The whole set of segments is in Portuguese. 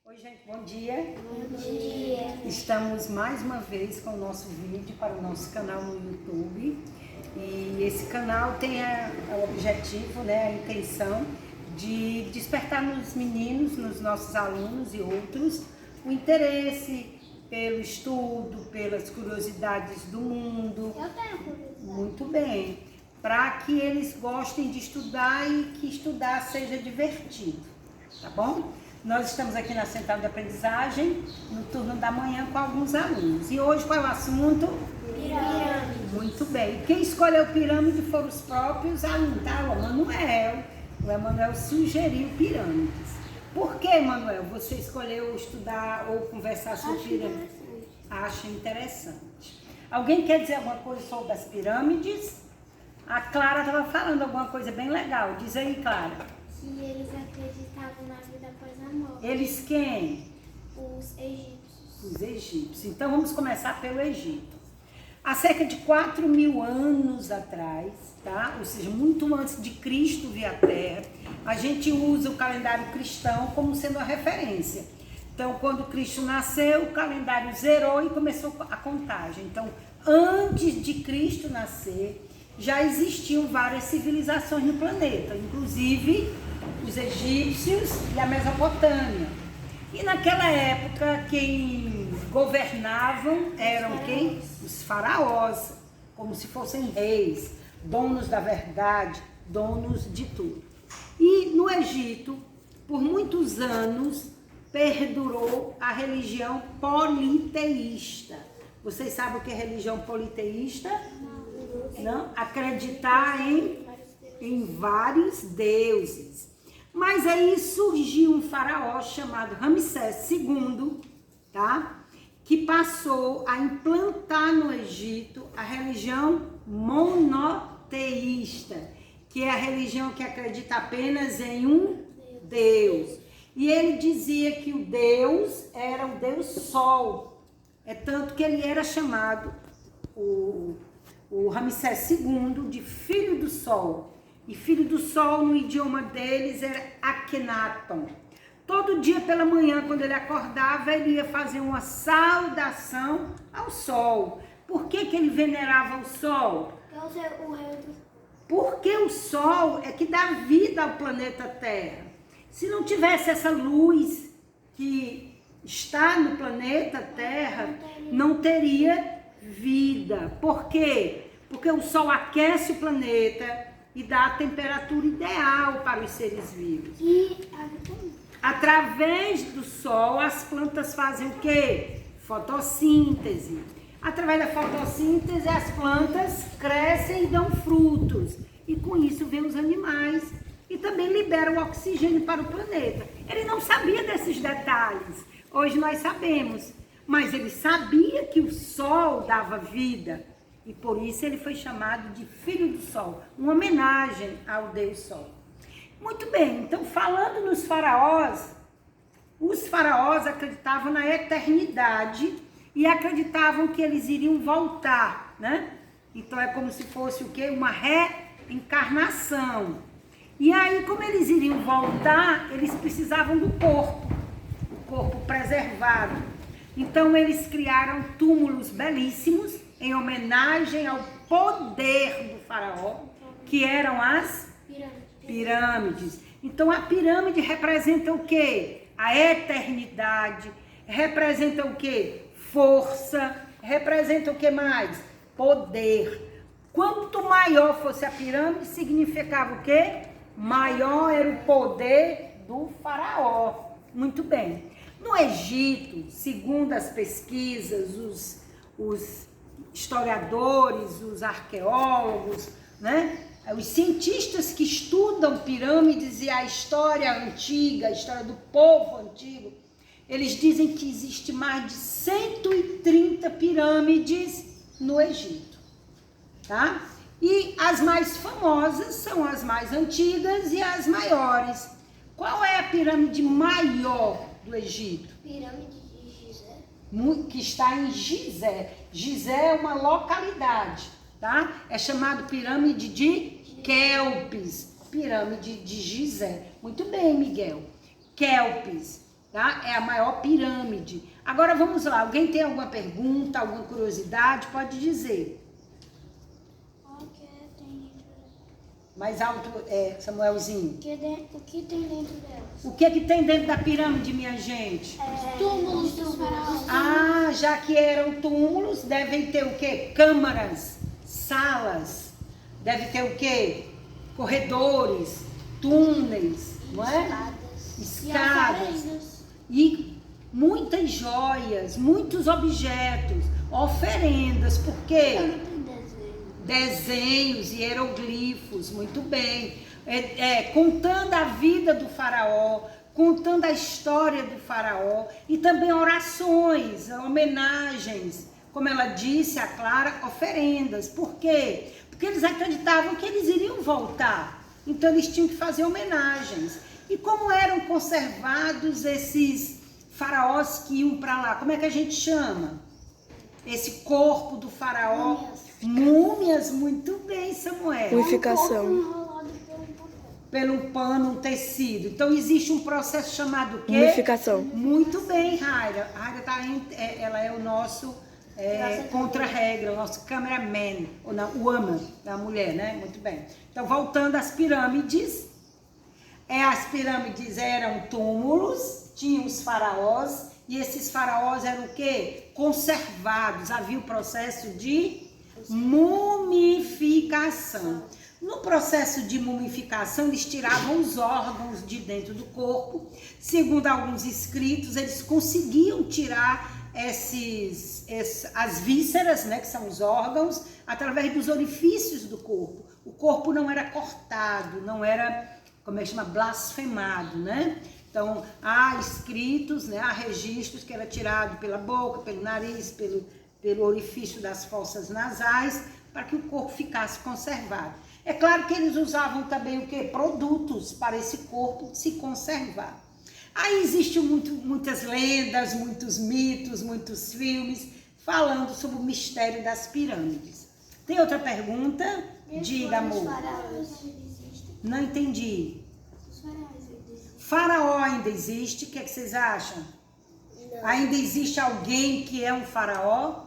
Oi, gente, bom dia. Bom dia. Estamos mais uma vez com o nosso vídeo para o nosso canal no YouTube. E esse canal tem o objetivo, a intenção de despertar nos meninos, nos nossos alunos e outros, o interesse pelo estudo, pelas curiosidades do mundo. Eu tenho curiosidade. Muito bem. Para que eles gostem de estudar e que estudar seja divertido, tá bom? Nós estamos aqui na Central de Aprendizagem, no turno da manhã com alguns alunos. E hoje qual é o assunto? Pirâmide. Muito bem. Quem escolheu pirâmide foram os próprios alunos, tá? O Emanuel. O Emanuel sugeriu pirâmides. Por que, Emanuel, você escolheu estudar ou conversar sobre pirâmides? Acho interessante. Alguém quer dizer alguma coisa sobre as pirâmides? A Clara estava falando alguma coisa bem legal. Diz aí, Clara. Que eles acreditavam na vida após a morte. Eles quem? Os egípcios. Os egípcios. Então vamos começar pelo Egito. Há cerca de 4.000 anos atrás, tá? Ou seja, muito antes de Cristo vir à Terra, a gente usa o calendário cristão como sendo a referência. Então, quando Cristo nasceu, o calendário zerou e começou a contagem. Então, antes de Cristo nascer, já existiam várias civilizações no planeta, inclusive os egípcios e a Mesopotâmia. E naquela época, quem governavam eram quem? Os faraós, como se fossem reis, donos da verdade, donos de tudo. E no Egito, por muitos anos, perdurou a religião politeísta. Vocês sabem o que é religião politeísta? Não? Acreditar em vários deuses. Mas aí surgiu um faraó chamado Ramsés II, tá? Que passou a implantar no Egito a religião monoteísta, que é a religião que acredita apenas em um Deus. E ele dizia que o Deus era o Deus Sol. É tanto que ele era chamado, o Ramsés II, de Filho do Sol. E Filho do Sol, no idioma deles, era Akhenaton. Todo dia pela manhã, quando ele acordava, ele ia fazer uma saudação ao Sol. Por que ele venerava o Sol? Porque o Sol é que dá vida ao planeta Terra. Se não tivesse essa luz que está no planeta Terra, não teria vida. Por quê? Porque o Sol aquece o planeta e dá a temperatura ideal para os seres vivos. E a vitamina. Através do Sol, as plantas fazem o quê? Fotossíntese. Através da fotossíntese, as plantas crescem e dão frutos. E com isso vêm os animais. E também liberam o oxigênio para o planeta. Ele não sabia desses detalhes. Hoje nós sabemos. Mas ele sabia que o Sol dava vida. E por isso ele foi chamado de Filho do Sol. Uma homenagem ao Deus Sol. Muito bem, então falando nos faraós, os faraós acreditavam na eternidade e acreditavam que eles iriam voltar, né? Então é como se fosse o quê? Uma reencarnação. E aí, como eles iriam voltar, eles precisavam do corpo, o corpo preservado. Então eles criaram túmulos belíssimos em homenagem ao poder do faraó, que eram as pirâmides. Então a pirâmide representa o quê? A eternidade. Representa o quê? Força. Representa o que mais? Poder. Quanto maior fosse a pirâmide, significava o quê? Maior era o poder do faraó. Muito bem. No Egito, segundo as pesquisas, os historiadores, os arqueólogos, né? Os cientistas que estudam pirâmides e a história antiga, a história do povo antigo, eles dizem que existe mais de 130 pirâmides no Egito, tá? E as mais famosas são as mais antigas e as maiores. Qual é a pirâmide maior do Egito? Pirâmide de Gizé. Que está em Gizé. Gizé é uma localidade, tá? É chamado pirâmide de Quélpis. Pirâmide de Gizé. Muito bem, Miguel. Quélpis. tá? É a maior pirâmide. Agora vamos lá, alguém tem alguma pergunta, alguma curiosidade? Pode dizer. O que tem dentro dela? Mais alto, Samuelzinho. O que tem dentro dela? O que é que tem dentro da pirâmide, minha gente? Túmulos dos faraós. Ah, já que eram túmulos, devem ter o quê? Câmaras, salas, deve ter o quê? Corredores, túneis, não é? Escadas. E muitas joias, muitos objetos, oferendas, porque desenhos e hieroglifos, muito bem. Contando a vida do faraó, contando a história do faraó e também orações, homenagens, como ela disse, a Clara, oferendas. Por quê? Porque eles acreditavam que eles iriam voltar, então eles tinham que fazer homenagens. E como eram conservados esses faraós que iam para lá? Como é que a gente chama? Esse corpo do faraó? Múmias, muito bem, Samuel. Mumificação. Pelo pano, um tecido. Então existe um processo chamado o quê? Mumificação. Muito bem, Raira. Raira ela é o nosso contra-regra, o nosso cameraman, ou não, o ama da mulher, né? Muito bem. Então, voltando às pirâmides. As pirâmides eram túmulos, tinham os faraós, e esses faraós eram o quê? Conservados. Havia o processo de mumificação. No processo de mumificação, eles tiravam os órgãos de dentro do corpo. Segundo alguns escritos, eles conseguiam tirar as vísceras, né, que são os órgãos, através dos orifícios do corpo. O corpo não era cortado, não era, como é que chama, blasfemado, né? Então, há escritos, né, há registros que era tirado pela boca, pelo nariz, pelo orifício das fossas nasais, para que o corpo ficasse conservado. É claro que eles usavam também o quê? Produtos para esse corpo se conservar. Aí existem muitas lendas, muitos mitos, muitos filmes falando sobre o mistério das pirâmides. Tem outra pergunta? Diga, amor. Os faraós existem? Não entendi. Os faraós existem? Faraó ainda existe? O que é que vocês acham? Não. Ainda existe alguém que é um faraó?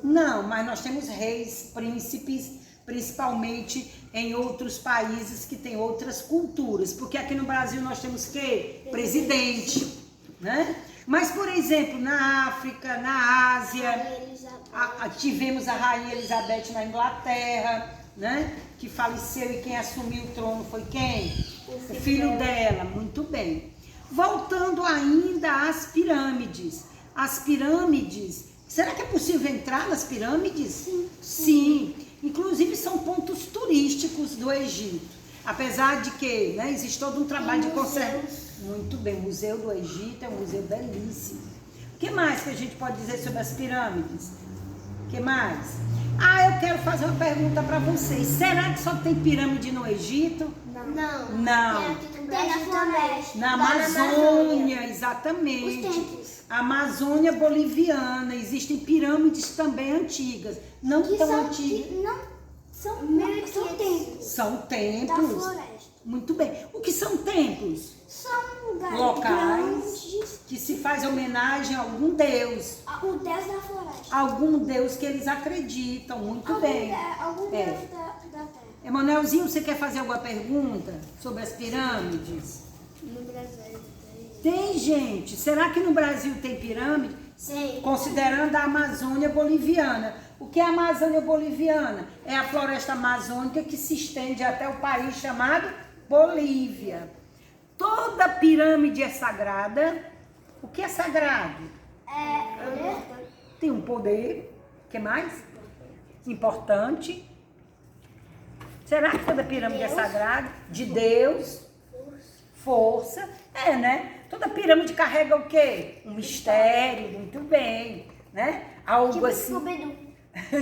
Não, mas nós temos reis, príncipes, principalmente em outros países que têm outras culturas, porque aqui no Brasil nós temos que presidente, né? Mas, por exemplo, na África, na Ásia, tivemos a Rainha Elizabeth na Inglaterra, né? Que faleceu, e quem assumiu o trono foi quem? O filho dela, muito bem. Voltando ainda às pirâmides. As pirâmides, será que é possível entrar nas pirâmides? Sim. Inclusive são pontos turísticos do Egito. Apesar de que, né, existe todo um trabalho de conservação. Muito bem, o Museu do Egito é um museu belíssimo. O que mais que a gente pode dizer sobre as pirâmides? O que mais? Eu quero fazer uma pergunta para vocês. Será que só tem pirâmide no Egito? Não. Não. Tem na floresta. Na Amazônia, exatamente. Os templos. A Amazônia boliviana, existem pirâmides também antigas. Não tão antigas. São templos. São Da templos. floresta. Muito bem. O que são templos? São lugares Locais grandes. que se faz homenagem a algum deus. O deus da floresta. Algum deus que eles acreditam. Muito bem. Algum É. deus da terra. Emanuelzinho, você quer fazer alguma pergunta sobre as pirâmides? No Brasil Tem, gente. Será que no Brasil tem pirâmide? tem. Considerando a Amazônia boliviana. O que é a Amazônia boliviana? É a floresta amazônica que se estende até o país chamado Bolívia. Toda pirâmide é sagrada. O que é sagrado? Tem um poder. O que mais? Importante. Será que toda pirâmide é sagrada? De Deus. Força. Né? Toda pirâmide carrega o quê? Um mistério. Muito bem. Né? Algo assim.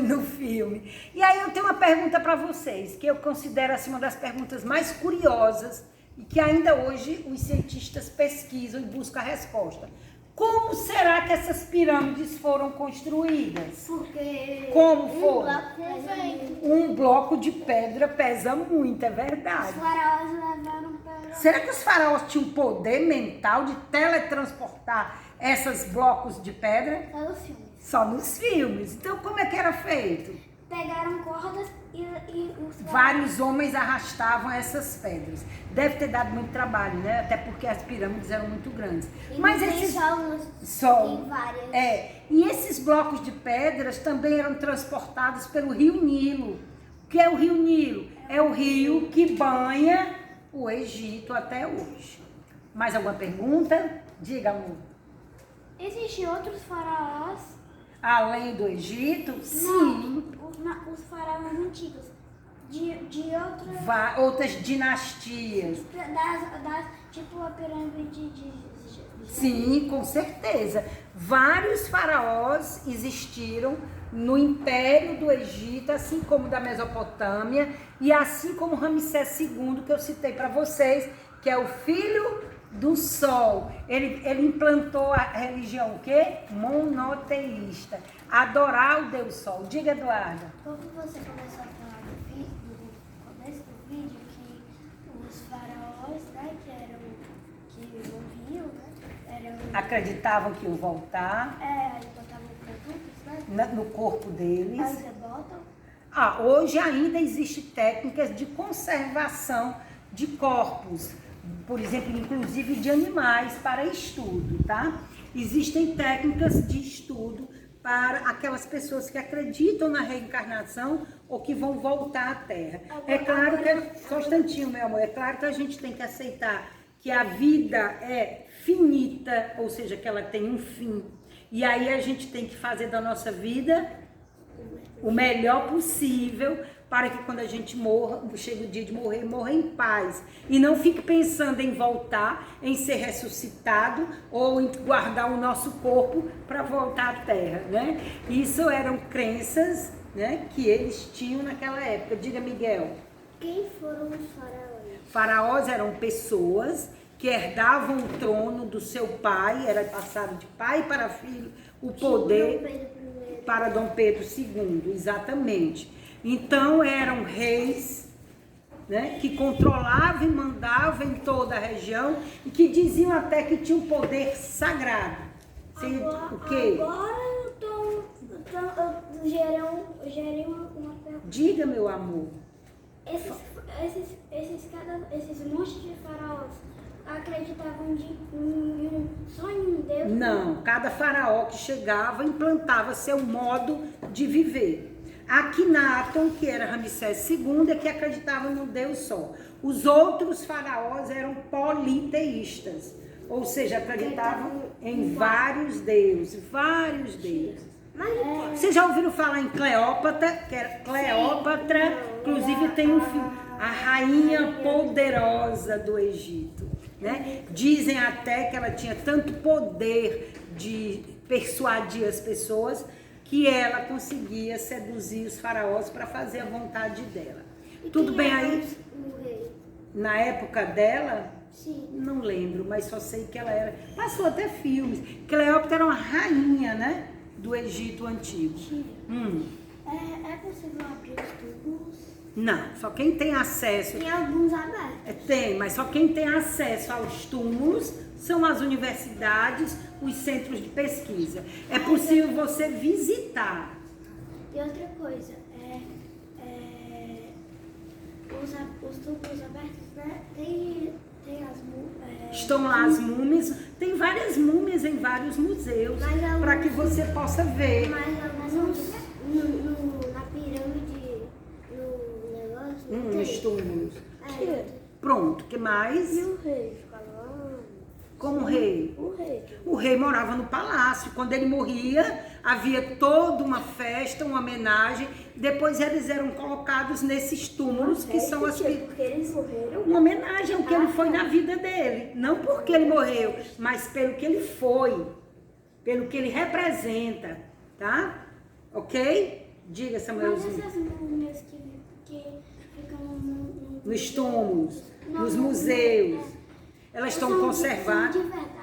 No filme. E aí eu tenho uma pergunta para vocês, que eu considero assim, uma das perguntas mais curiosas e que ainda hoje os cientistas pesquisam e buscam a resposta. Como será que essas pirâmides foram construídas? Porque Como foram? veio. Um bloco de pedra pesa muito, é verdade. Os faraós levaram para Será que os faraós tinham poder mental de teletransportar esses blocos de pedra? Só nos filmes. Só nos filmes. Então, como é que era feito? Pegaram cordas e os Vários homens arrastavam essas pedras. Deve ter dado muito trabalho, né? Até porque as pirâmides eram muito grandes. E Mas não tem esses... só umas, Só. tem várias. E esses blocos de pedras também eram transportados pelo rio Nilo. O que é o rio Nilo? É o rio que banha o Egito até hoje. Mais alguma pergunta? Diga, amor. Existem outros faraós? Além do Egito? Sim. Não, os faraós antigos. De outras... Outras dinastias. Tipo a pirâmide de Sim, com certeza. Vários faraós existiram no Império do Egito, assim como da Mesopotâmia, e assim como Ramsés II, que eu citei para vocês, que é o filho do Sol. Ele implantou a religião o quê? Monoteísta. Adorar o Deus Sol. Diga, Eduarda. Como você começou a falar no começo do vídeo que os faraós, né, que morriam, né, Acreditavam que iam voltar aí botavam produtos, né, no corpo deles. ainda botam. Hoje ainda existe técnicas de conservação de corpos, por exemplo, inclusive de animais para estudo, tá? Existem técnicas de estudo para aquelas pessoas que acreditam na reencarnação ou que vão voltar à Terra. É claro que, só um instantinho, meu amor, é claro que a gente tem que aceitar que a vida é finita, ou seja, que ela tem um fim. E aí a gente tem que fazer da nossa vida o melhor possível para que quando a gente morra, chega o dia de morrer, morra em paz. E não fique pensando em voltar, em ser ressuscitado ou em guardar o nosso corpo para voltar à Terra, né? Isso eram crenças, né, que eles tinham naquela época. Diga, Miguel. Quem foram os faraós? Faraós eram pessoas que herdavam o trono do seu pai, era passado de pai para filho, o poder para Dom Pedro II, exatamente. Então eram reis, né, que controlavam e mandavam em toda a região e que diziam até que tinham poder sagrado. O quê? Agora eu gerei uma pergunta. Diga, meu amor. Esses montes de faraós acreditavam em um sonho em Deus? Não, cada faraó que chegava implantava seu modo de viver. Akhenaton, que era Ramsés II, é que acreditava no Deus só. Os outros faraós eram politeístas, ou seja, acreditavam em vários deuses, Vocês já ouviram falar em Cleópatra? Que era Cleópatra, inclusive tem um filme, a rainha poderosa do Egito, né? Dizem até que ela tinha tanto poder de persuadir as pessoas que ela conseguia seduzir os faraós para fazer a vontade dela. Tudo bem aí? Na época dela? Sim. Não lembro, mas só sei que ela era... Passou até filmes. Cleópatra era uma rainha, né? Do Egito Antigo. É possível abrir os túmulos? Não, só quem tem acesso... Tem alguns abertos. Tem, mas só quem tem acesso aos túmulos são as universidades, os centros de pesquisa. É possível você visitar. E outra coisa, os túmulos abertos, né? Tem as múmias. Estão lá as múmias, tem várias múmias em vários museus, para que você possa ver. Mas alguns na pirâmide, no negócio. Nos túmulos. Pronto, que mais? E o rei ficava lá? Como rei? O rei. O rei morava no palácio. Quando ele morria, havia toda uma festa, uma homenagem. Depois eles eram colocados nesses túmulos, que são as... Porque eles morreram? Uma homenagem ao que ele foi na vida dele. Não porque ele morreu, mas pelo que ele foi. Pelo que ele representa. Tá? Ok? Diga, Samuelzinho. Mas essas múmias que ficam Nos túmulos, nos museus. Elas estão conservadas. São de verdade.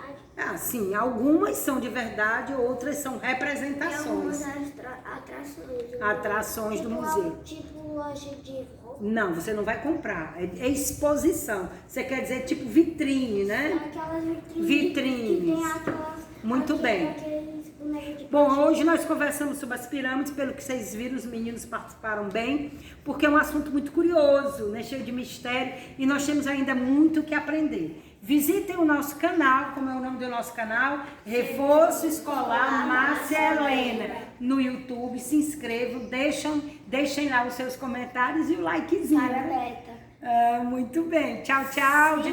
Sim, algumas são de verdade, outras são representações. E algumas atrações. Atrações do museu. Tipo loja de roupa. Não, você não vai comprar. É exposição. Você quer dizer tipo vitrine, né? Aquelas vitrines. Vitrines. Que tem aquelas... Muito bem. Aqueles bonecos de Bom, hoje nós conversamos sobre as pirâmides, pelo que vocês viram, os meninos participaram bem, porque é um assunto muito curioso, né? Cheio de mistério, e nós temos ainda muito o que aprender. Visitem o nosso canal, como é o nome do nosso canal? Reforço Escolar Márcia Helena, no YouTube. Se inscrevam, deixem lá os seus comentários e o likezinho. Para Beta. Muito bem. Tchau, tchau.